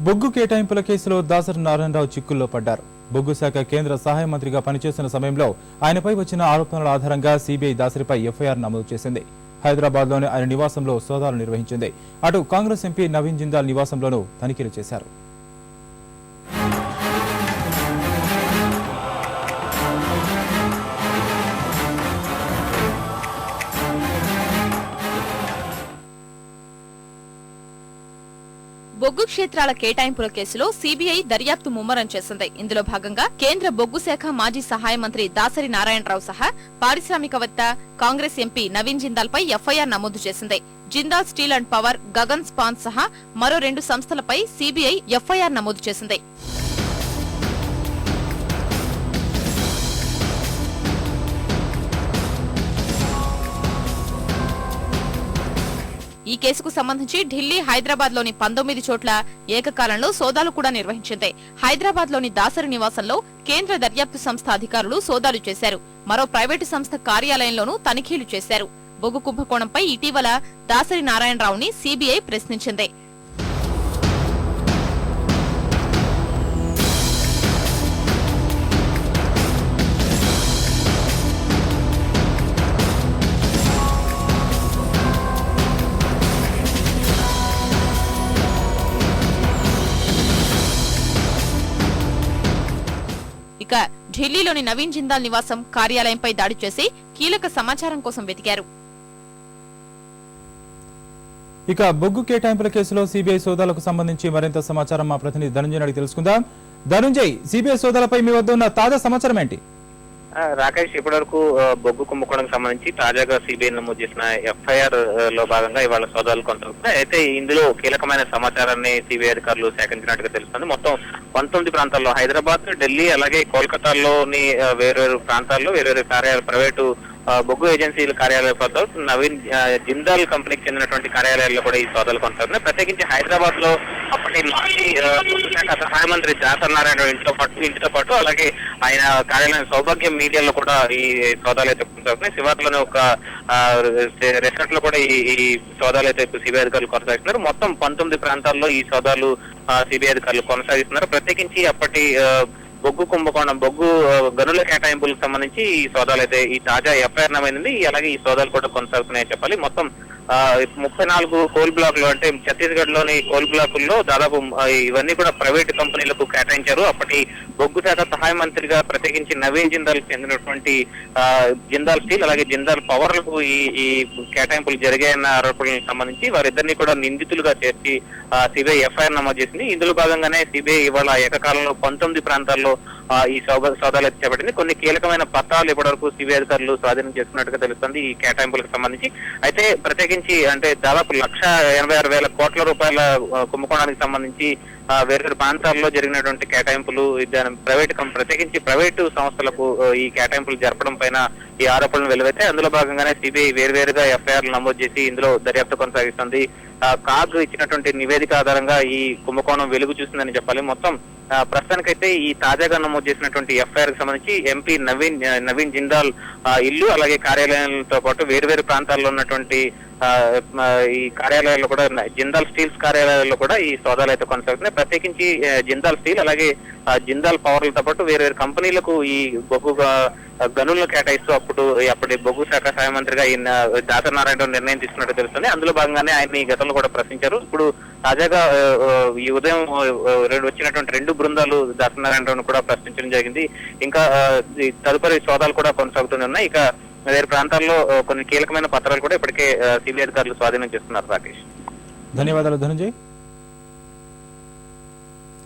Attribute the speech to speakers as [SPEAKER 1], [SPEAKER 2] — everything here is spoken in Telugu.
[SPEAKER 1] బొగ్గు కేటాయింపుల కేసులో దాసరి నారాయణరావు చిక్కుల్లో పడ్డారు. బొగ్గు శాఖ కేంద్ర సహాయ మంత్రిగా పనిచేస్తున్న సమయంలో ఆయనపై వచ్చిన ఆరోపణల ఆధారంగా సిబిఐ దాసరిపై ఎఫ్ఐఆర్ నమోదు చేసింది. హైదరాబాద్లోని ఆయన నివాసంలో సోదాలు నిర్వహించింది. అటు కాంగ్రెస్ ఎంపీ నవీన్ జిందాల్ నివాసంలోనూ తనిఖీలు చేశారు.
[SPEAKER 2] బొగ్గు క్షేత్రాల కేటాయింపుల కేసులో సీబీఐ దర్యాప్తు ముమ్మరం చేసింది. ఇందులో భాగంగా కేంద్ర బొగ్గు శాఖ మాజీ సహాయ మంత్రి దాసరి నారాయణరావు సహా పారిశ్రామికవేత్త కాంగ్రెస్ ఎంపీ నవీన్ జిందాల్ పై ఎఫ్ఐఆర్ నమోదు చేసింది. Jindal steel and power, Gagan span సహా మరో 2 సంస్థలపై సీబీఐ ఎఫ్ఐఆర్ నమోదు చేసింది. ఈ కేసుకు సంబంధించి ఢిల్లీ, హైదరాబాద్ లోని 19 చోట్ల ఏకకాలంలో సోదాలు కూడా నిర్వహించింది. హైదరాబాద్ లోని దాసరి నివాసంలో కేంద్ర దర్యాప్తు సంస్థ అధికారులు సోదాలు చేశారు. మరో ప్రైవేటు సంస్థ కార్యాలయంలోనూ తనిఖీలు చేశారు. బొగ్గు కుంభకోణంపై ఇటీవల దాసరి నారాయణరావుని సీబీఐ ప్రశ్నించింది. ఇక ఢిల్లీలోని నవీన్ జిందాల్ నివాసం, కార్యాలయంపై దాడి చేసి కీలక సమాచారం కోసం వెతికారు.
[SPEAKER 1] ఇక బొగ్గు కేటాయింపుల కేసులో సిబిఐ సోదాలకు సంబంధించి మరింత సమాచారం మా ప్రతినిధి ధనంజయ్ అడిగి తెలుసుకుందాం. ధనంజయ్, సిబిఐ సోదాలపై మీ వద్ద ఉన్న తాజా సమాచారం ఏంటి?
[SPEAKER 3] రాకేష్, ఇప్పటివరకు బొగ్గు కుంభకోణం సంబంధించి తాజాగా సిబిఐ నమోదు చేసిన ఎఫ్ఐఆర్ లో భాగంగా ఇవాళ సోదాలు కొనసాగుతున్నాయి. అయితే ఇందులో కీలకమైన సమాచారాన్ని సిబిఐ అధికారులు సేకరించినట్టుగా తెలుస్తుంది. మొత్తం 19 ప్రాంతాల్లో, హైదరాబాద్, ఢిల్లీ, అలాగే కోల్కతాలోని వేర్వేరు ప్రాంతాల్లో వేర్వేరు కార్యాలయాలు, ప్రైవేటు బొగ్గు ఏజెన్సీల కార్యాలయాలతో నవీన్ జిందాల్ కంపెనీకి చెందినటువంటి కార్యాలయాల్లో కూడా ఈ సోదాలు కొనసాగుతున్నాయి. ప్రత్యేకించి హైదరాబాద్ లో అప్పటి మాజీ బొగ్గు శాఖ సహాయ మంత్రి దాసరి నారాయణ ఇంటితో పాటు అలాగే ఆయన కార్యాలయం సౌభాగ్యం మీడియాలో కూడా ఈ సోదాలు అయితే కొనసాగుతున్నాయి. శివార్లోనే ఒక రెసార్ట్ లో కూడా ఈ సోదాలు అయితే సిబిఐ అధికారులు కొనసాగిస్తున్నారు. మొత్తం 19 ప్రాంతాల్లో ఈ సోదాలు సిబిఐ అధికారులు కొనసాగిస్తున్నారు. ప్రత్యేకించి అప్పటి బొగ్గు కుంభకోణం, బొగ్గు గనుల కేటాయింపులకు సంబంధించి ఈ సోదాలు అయితే ఈ తాజా ఎఫ్ఐఆర్ నమైంది. అలాగే ఈ సోదాలు కూడా కొనసాగుతున్నాయని చెప్పాలి. మొత్తం 34 కోల్ బ్లాకులు, అంటే ఛత్తీస్గఢ్ లోని కోల్ బ్లాకుల్లో దాదాపు ఇవన్నీ కూడా ప్రైవేట్ కంపెనీలకు కేటాయించారు. అప్పటి బొగ్గు శాఖ సహాయ మంత్రిగా ప్రత్యేకించి నవీన్ జిందాల్ చెందినటువంటి జిందాల్ స్టీల్ అలాగే జిందాల్ పవర్ లకు ఈ కేటాయింపులు జరిగాయన్న ఆరోపణలకు సంబంధించి వారిద్దరిని కూడా నిందితులుగా చేర్చి సిబిఐ ఎఫ్ఐఆర్ నమోదు చేసింది. ఇందులో భాగంగానే సిబిఐ ఇవాళ ఏకకాలంలో 19 ప్రాంతాల్లో ఈ సోదాలు అయితే చేపట్టింది. కొన్ని కీలకమైన పత్రాలు ఇప్పటివరకు సిబిఐ అధికారులు స్వాధీనం చేసుకున్నట్టుగా తెలుస్తుంది ఈ కేటాయింపులకు సంబంధించి. అయితే ప్రత్యేకించి అంటే దాదాపు 1,86,000 కోట్ల రూపాయల కుంభకోణానికి సంబంధించి వేర్వేరు ప్రాంతాల్లో జరిగినటువంటి కేటాయింపులు, ప్రత్యేకించి ప్రైవేటు సంస్థలకు ఈ కేటాయింపులు జరపడం పైన ఈ ఆరోపణలు వెలువైతే అందులో భాగంగానే సిబిఐ వేర్వేరుగా ఎఫ్ఐఆర్లు నమోదు చేసి ఇందులో దర్యాప్తు కొనసాగిస్తుంది. కాగ్ ఇచ్చినటువంటి నివేదిక ఆధారంగా ఈ కుంభకోణం వెలుగు చూసిందని చెప్పాలి. మొత్తం ప్రస్తుతానికైతే ఈ తాజాగా నమోదు చేసినటువంటి ఎఫ్ఐఆర్ కి సంబంధించి ఎంపీ నవీన్ జిందాల్ ఇల్లు అలాగే కార్యాలయాలతో పాటు వేర్వేరు ప్రాంతాల్లో ఉన్నటువంటి ఈ కార్యాలయాల్లో కూడా, జిందాల్ స్టీల్స్ కార్యాలయాల్లో కూడా ఈ సోదాలు అయితే కొనసాగుతున్నాయి. ప్రత్యేకించి జిందాల్ స్టీల్ అలాగే జిందాల్ పవర్లతో పాటు వేర్వేరు కంపెనీలకు ఈ బొగ్గు గనులను కేటాయిస్తూ అప్పటి బొగ్గు శాఖ సహాయ మంత్రిగా ఈయన దాసరి నారాయణ నిర్ణయం తీసుకున్నట్టు తెలుస్తుంది. అందులో భాగంగానే ఆయన ఈ గతంలో కూడా ప్రశ్నించారు. ఇప్పుడు తాజాగా ఈ ఉదయం వచ్చినటువంటి 2 బృందాలు దాసరి నారాయణ కూడా ప్రశ్నించడం జరిగింది. ఇంకా తదుపరి సోదాలు కూడా కొనసాగుతూనే ఉన్నాయి. ఇక వేరే ప్రాంతాల్లో కొన్ని కీలకమైన పత్రాలు కూడా ఇప్పటికే సిబిఐ అధికారులు స్వాధీనం చేస్తున్నారు. రాకేష్,
[SPEAKER 1] ధన్యవాదాలు ధనంజయ్.